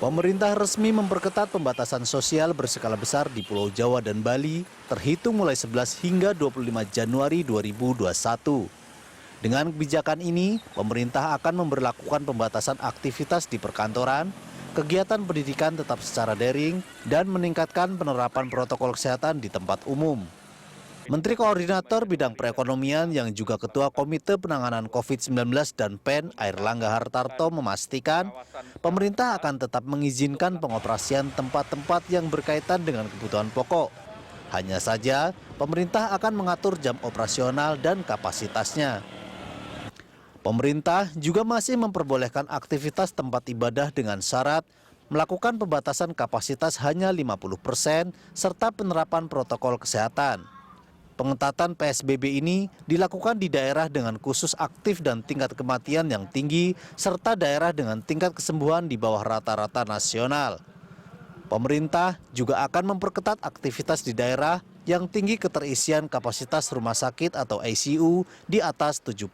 Pemerintah resmi memperketat pembatasan sosial berskala besar di Pulau Jawa dan Bali terhitung mulai 11 hingga 25 Januari 2021. Dengan kebijakan ini, pemerintah akan memberlakukan pembatasan aktivitas di perkantoran, kegiatan pendidikan tetap secara daring, dan meningkatkan penerapan protokol kesehatan di tempat umum. Menteri Koordinator Bidang Perekonomian yang juga Ketua Komite Penanganan COVID-19 dan PEN Airlangga Hartarto memastikan pemerintah akan tetap mengizinkan pengoperasian tempat-tempat yang berkaitan dengan kebutuhan pokok. Hanya saja, pemerintah akan mengatur jam operasional dan kapasitasnya. Pemerintah juga masih memperbolehkan aktivitas tempat ibadah dengan syarat melakukan pembatasan kapasitas hanya 50% serta penerapan protokol kesehatan. Pengetatan PSBB ini dilakukan di daerah dengan kasus aktif dan tingkat kematian yang tinggi, serta daerah dengan tingkat kesembuhan di bawah rata-rata nasional. Pemerintah juga akan memperketat aktivitas di daerah yang tinggi keterisian kapasitas rumah sakit atau ICU di atas 70%.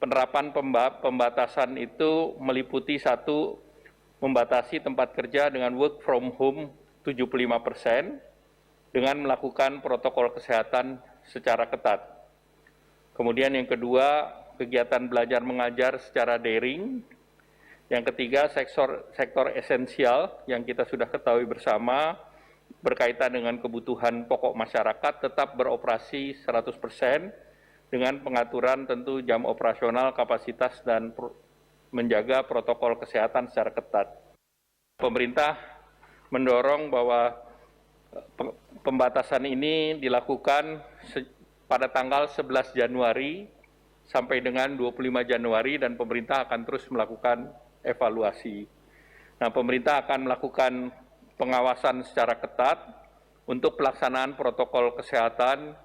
Penerapan pembatasan itu meliputi satu, membatasi tempat kerja dengan work from home 75%, dengan melakukan protokol kesehatan secara ketat. Kemudian yang kedua, kegiatan belajar mengajar secara daring. Yang ketiga, sektor esensial yang kita sudah ketahui bersama berkaitan dengan kebutuhan pokok masyarakat tetap beroperasi 100% dengan pengaturan tentu jam operasional, kapasitas, dan menjaga protokol kesehatan secara ketat. Pemerintah mendorong bahwa pembatasan ini dilakukan pada tanggal 11 Januari sampai dengan 25 Januari dan pemerintah akan terus melakukan evaluasi. Nah, pemerintah akan melakukan pengawasan secara ketat untuk pelaksanaan protokol kesehatan,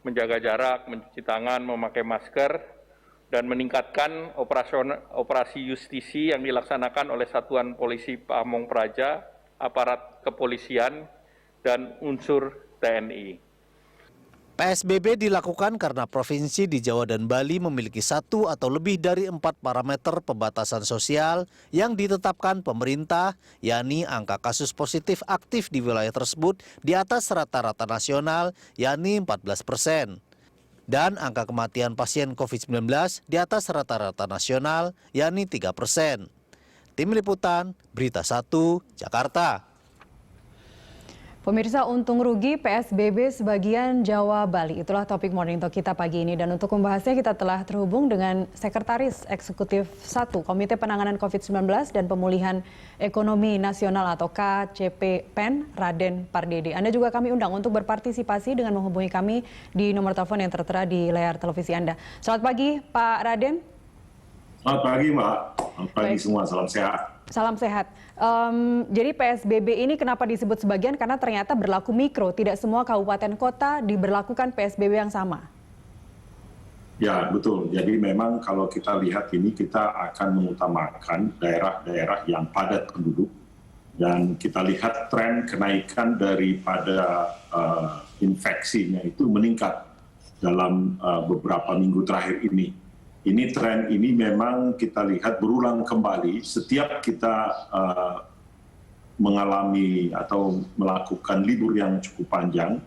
menjaga jarak, mencuci tangan, memakai masker, dan meningkatkan operasi justisi yang dilaksanakan oleh Satuan Polisi Pamong Praja, aparat kepolisian, dan unsur TNI. PSBB dilakukan karena provinsi di Jawa dan Bali memiliki satu atau lebih dari 4 parameter pembatasan sosial yang ditetapkan pemerintah, yakni angka kasus positif aktif di wilayah tersebut di atas rata-rata nasional, yakni 14%. Dan angka kematian pasien COVID-19 di atas rata-rata nasional, yakni 3%. Tim Liputan, Berita 1, Jakarta. Pemirsa, untung rugi PSBB sebagian Jawa Bali. Itulah topik Morning Talk kita pagi ini. Dan untuk membahasnya kita telah terhubung dengan Sekretaris Eksekutif 1 Komite Penanganan COVID-19 dan Pemulihan Ekonomi Nasional atau KCP PEN, Raden Pardede. Anda juga kami undang untuk berpartisipasi dengan menghubungi kami di nomor telepon yang tertera di layar televisi Anda. Selamat pagi Pak Raden. Selamat pagi Mbak. Selamat pagi semua, salam sehat. Salam sehat. Jadi PSBB ini kenapa disebut sebagian? Karena ternyata berlaku mikro, tidak semua kabupaten kota diberlakukan PSBB yang sama. Ya betul, jadi memang kalau kita lihat ini kita akan mengutamakan daerah-daerah yang padat penduduk. Dan kita lihat tren kenaikan daripada infeksinya itu meningkat dalam beberapa minggu terakhir ini. Ini tren ini memang kita lihat berulang kembali setiap kita mengalami atau melakukan libur yang cukup panjang,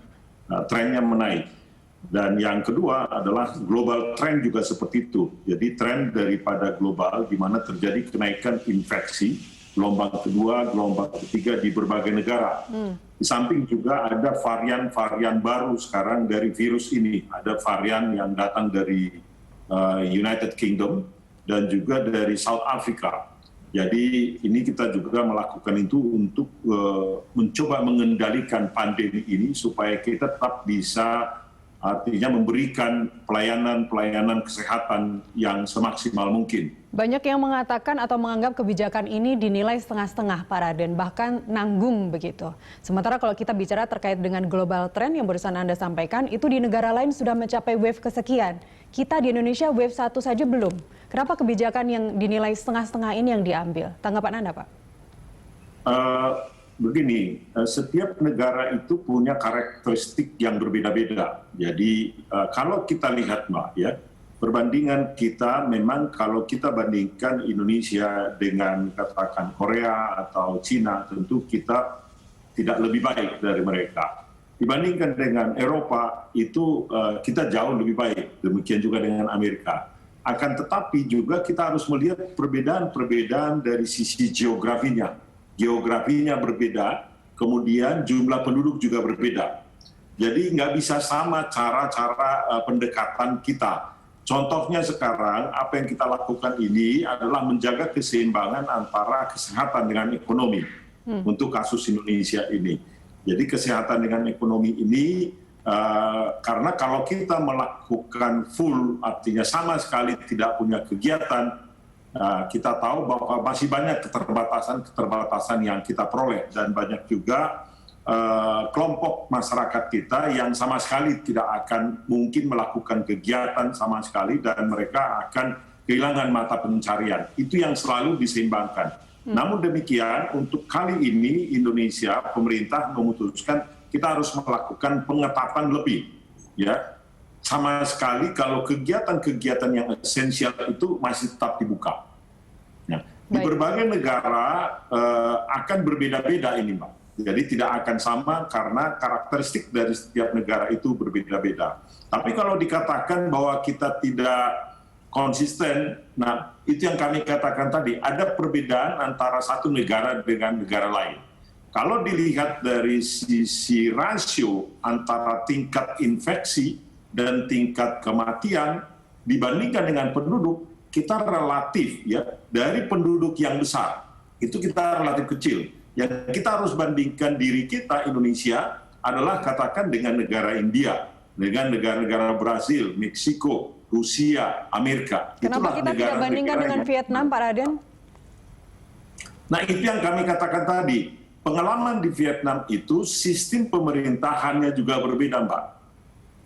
trennya menaik. Dan yang kedua adalah global trend juga seperti itu. Jadi tren daripada global di mana terjadi kenaikan infeksi, gelombang kedua, gelombang ketiga di berbagai negara. Di samping juga ada varian-varian baru sekarang dari virus ini. Ada varian yang datang dari United Kingdom dan juga dari South Africa. Jadi ini kita juga melakukan itu untuk mencoba mengendalikan pandemi ini supaya kita tetap bisa artinya memberikan pelayanan kesehatan yang semaksimal mungkin. Banyak yang mengatakan atau menganggap kebijakan ini dinilai setengah-setengah, Pak Raden, bahkan nanggung begitu. Sementara kalau kita bicara terkait dengan global trend yang barusan Anda sampaikan, itu di negara lain sudah mencapai wave kesekian. Kita di Indonesia wave 1 saja belum. Kenapa kebijakan yang dinilai setengah-setengah ini yang diambil? Tanggapan Anda, Pak? Begini, setiap negara itu punya karakteristik yang berbeda-beda. Jadi kalau kita lihat Mbak ya, perbandingan kita memang kalau kita bandingkan Indonesia dengan katakan Korea atau Cina, tentu kita tidak lebih baik dari mereka. Dibandingkan dengan Eropa, itu kita jauh lebih baik, demikian juga dengan Amerika. Akan tetapi juga kita harus melihat perbedaan-perbedaan dari sisi geografinya. Geografinya berbeda, kemudian jumlah penduduk juga berbeda. Jadi nggak bisa sama cara-cara pendekatan kita. Contohnya sekarang, apa yang kita lakukan ini adalah menjaga keseimbangan antara kesehatan dengan ekonomi untuk kasus Indonesia ini. Jadi kesehatan dengan ekonomi ini, karena kalau kita melakukan full, artinya sama sekali tidak punya kegiatan, kita tahu bahwa masih banyak keterbatasan yang kita peroleh, dan banyak juga kelompok masyarakat kita yang sama sekali tidak akan mungkin melakukan kegiatan sama sekali, dan mereka akan kehilangan mata pencarian. Itu yang selalu diseimbangkan. Namun demikian, untuk kali ini Indonesia, pemerintah memutuskan kita harus melakukan pengetatan lebih. Ya, sama sekali kalau kegiatan-kegiatan yang esensial itu masih tetap dibuka. Ya. Di berbagai negara akan berbeda-beda ini, Mbak. Jadi tidak akan sama karena karakteristik dari setiap negara itu berbeda-beda. Tapi kalau dikatakan bahwa kita tidak konsisten, nah itu yang kami katakan tadi, ada perbedaan antara satu negara dengan negara lain. Kalau dilihat dari sisi rasio antara tingkat infeksi dan tingkat kematian dibandingkan dengan penduduk, kita relatif ya dari penduduk yang besar, itu kita relatif kecil. Yang kita harus bandingkan diri kita, Indonesia, adalah katakan dengan negara India, dengan negara-negara Brasil, Meksiko, Rusia, Amerika. Kenapa kita tidak bandingkan dengan Vietnam, Pak Raden? Nah, itu yang kami katakan tadi. Pengalaman di Vietnam itu sistem pemerintahannya juga berbeda, Mbak.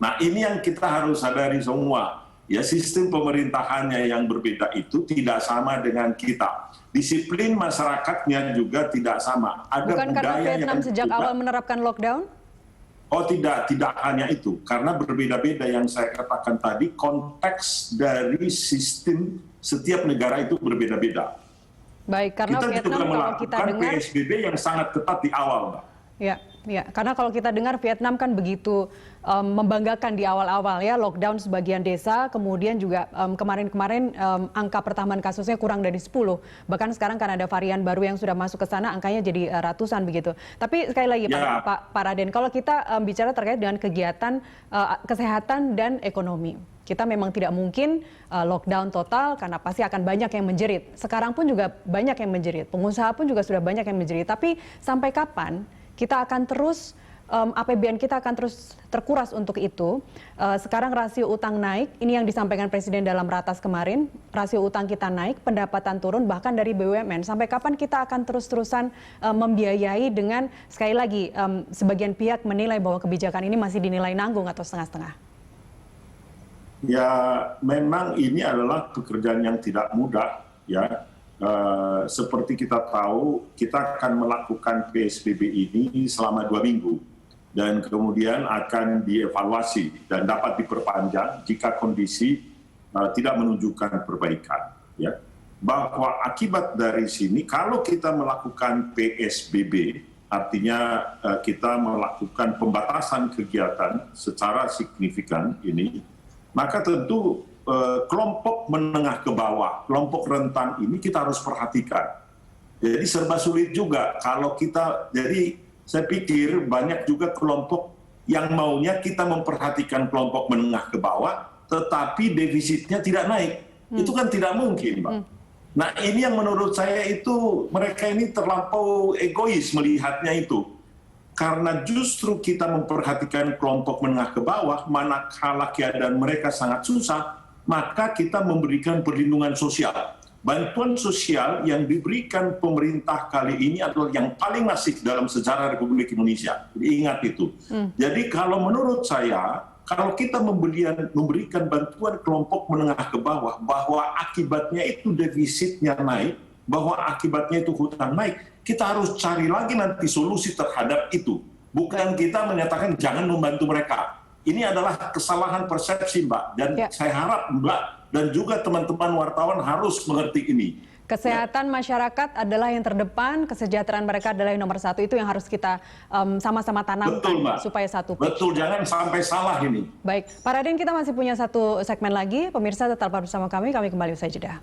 Nah, ini yang kita harus sadari semua. Ya, sistem pemerintahannya yang berbeda itu tidak sama dengan kita. Disiplin masyarakatnya juga tidak sama. Ada bukan karena Vietnam sejak awal menerapkan lockdown? Oh tidak hanya itu. Karena berbeda-beda yang saya katakan tadi, konteks dari sistem setiap negara itu berbeda-beda. Baik, karena kita Vietnam juga kalau kita dengar PSBB yang sangat ketat di awal, Mbak. Ya, karena kalau kita dengar Vietnam kan begitu membanggakan di awal-awal ya, lockdown sebagian desa, kemudian juga kemarin-kemarin angka pertambahan kasusnya kurang dari 10. Bahkan sekarang kan ada varian baru yang sudah masuk ke sana, angkanya jadi ratusan begitu. Tapi sekali lagi ya. Pak Raden, kalau kita bicara terkait dengan kegiatan kesehatan dan ekonomi, kita memang tidak mungkin lockdown total karena pasti akan banyak yang menjerit. Sekarang pun juga banyak yang menjerit, pengusaha pun juga sudah banyak yang menjerit. Tapi sampai kapan kita akan terus, APBN kita akan terus terkuras untuk itu. Sekarang rasio utang naik, ini yang disampaikan Presiden dalam ratas kemarin, rasio utang kita naik, pendapatan turun, bahkan dari BUMN. Sampai kapan kita akan terus-terusan membiayai dengan, sekali lagi, sebagian pihak menilai bahwa kebijakan ini masih dinilai nanggung atau setengah-setengah? Ya, memang ini adalah pekerjaan yang tidak mudah, ya. Seperti kita tahu, kita akan melakukan PSBB ini selama 2 minggu dan kemudian akan dievaluasi dan dapat diperpanjang jika kondisi tidak menunjukkan perbaikan. Ya. Bahwa akibat dari sini, kalau kita melakukan PSBB, artinya kita melakukan pembatasan kegiatan secara signifikan ini, maka tentu kelompok menengah ke bawah, kelompok rentan ini kita harus perhatikan. Jadi serba sulit juga kalau kita, jadi saya pikir banyak juga kelompok yang maunya kita memperhatikan kelompok menengah ke bawah, tetapi defisitnya tidak naik. Itu kan tidak mungkin, Mbak. Nah ini yang menurut saya itu, mereka ini terlampau egois melihatnya itu. Karena justru kita memperhatikan kelompok menengah ke bawah, manakala keadaan mereka sangat susah, maka kita memberikan perlindungan sosial. Bantuan sosial yang diberikan pemerintah kali ini adalah yang paling masif dalam sejarah Republik Indonesia. Ingat itu. Jadi kalau menurut saya, kalau kita memberikan bantuan kelompok menengah ke bawah, bahwa akibatnya itu defisitnya naik, bahwa akibatnya itu hutang naik, kita harus cari lagi nanti solusi terhadap itu. Bukan kita menyatakan jangan membantu mereka. ini adalah kesalahan persepsi, Mbak. Dan saya harap Mbak dan juga teman-teman wartawan harus mengerti ini. Kesehatan masyarakat adalah yang terdepan, kesejahteraan mereka adalah yang nomor satu. Itu yang harus kita sama-sama tanamkan. Betul, Mbak. Supaya satu. Betul, jangan sampai salah ini. Baik, Pak Raden, kita masih punya satu segmen lagi. Pemirsa tetap bersama kami kembali usai jeda.